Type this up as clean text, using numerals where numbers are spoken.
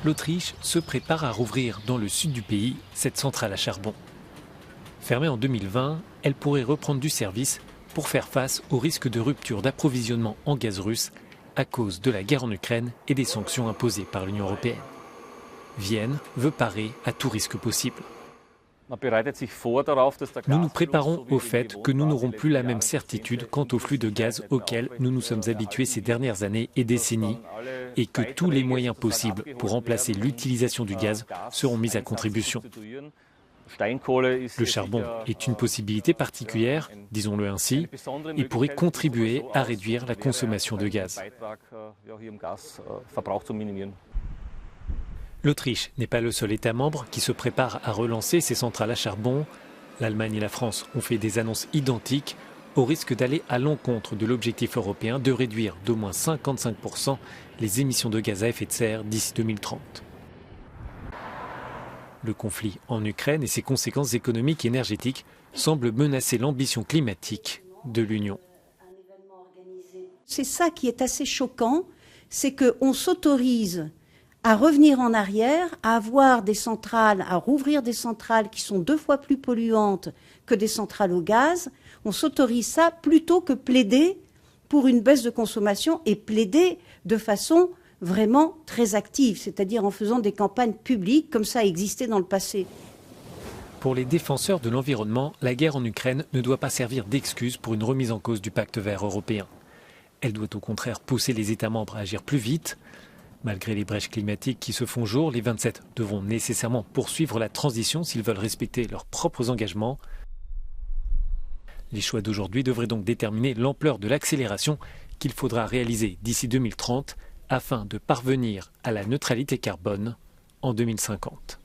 l'Autriche se prépare à rouvrir dans le sud du pays cette centrale à charbon. Fermée en 2020, elle pourrait reprendre du service pour faire face au risque de rupture d'approvisionnement en gaz russe à cause de la guerre en Ukraine et des sanctions imposées par l'Union européenne. Vienne veut parer à tout risque possible. Nous nous préparons au fait que nous n'aurons plus la même certitude quant au flux de gaz auquel nous nous sommes habitués ces dernières années et décennies et que tous les moyens possibles pour remplacer l'utilisation du gaz seront mis à contribution. Le charbon est une possibilité particulière, disons-le ainsi, et pourrait contribuer à réduire la consommation de gaz. L'Autriche n'est pas le seul État membre qui se prépare à relancer ses centrales à charbon. L'Allemagne et la France ont fait des annonces identiques au risque d'aller à l'encontre de l'objectif européen de réduire d'au moins 55% les émissions de gaz à effet de serre d'ici 2030. Le conflit en Ukraine et ses conséquences économiques et énergétiques semblent menacer l'ambition climatique de l'Union. C'est ça qui est assez choquant, c'est qu'on s'autorise à revenir en arrière, à avoir des centrales, à rouvrir des centrales qui sont 2 fois plus polluantes que des centrales au gaz. On s'autorise ça plutôt que plaider pour une baisse de consommation et plaider de façon vraiment très active, c'est-à-dire en faisant des campagnes publiques comme ça existait dans le passé. Pour les défenseurs de l'environnement, la guerre en Ukraine ne doit pas servir d'excuse pour une remise en cause du pacte vert européen. Elle doit au contraire pousser les États membres à agir plus vite. Malgré les brèches climatiques qui se font jour, les 27 devront nécessairement poursuivre la transition s'ils veulent respecter leurs propres engagements. Les choix d'aujourd'hui devraient donc déterminer l'ampleur de l'accélération qu'il faudra réaliser d'ici 2030 afin de parvenir à la neutralité carbone en 2050.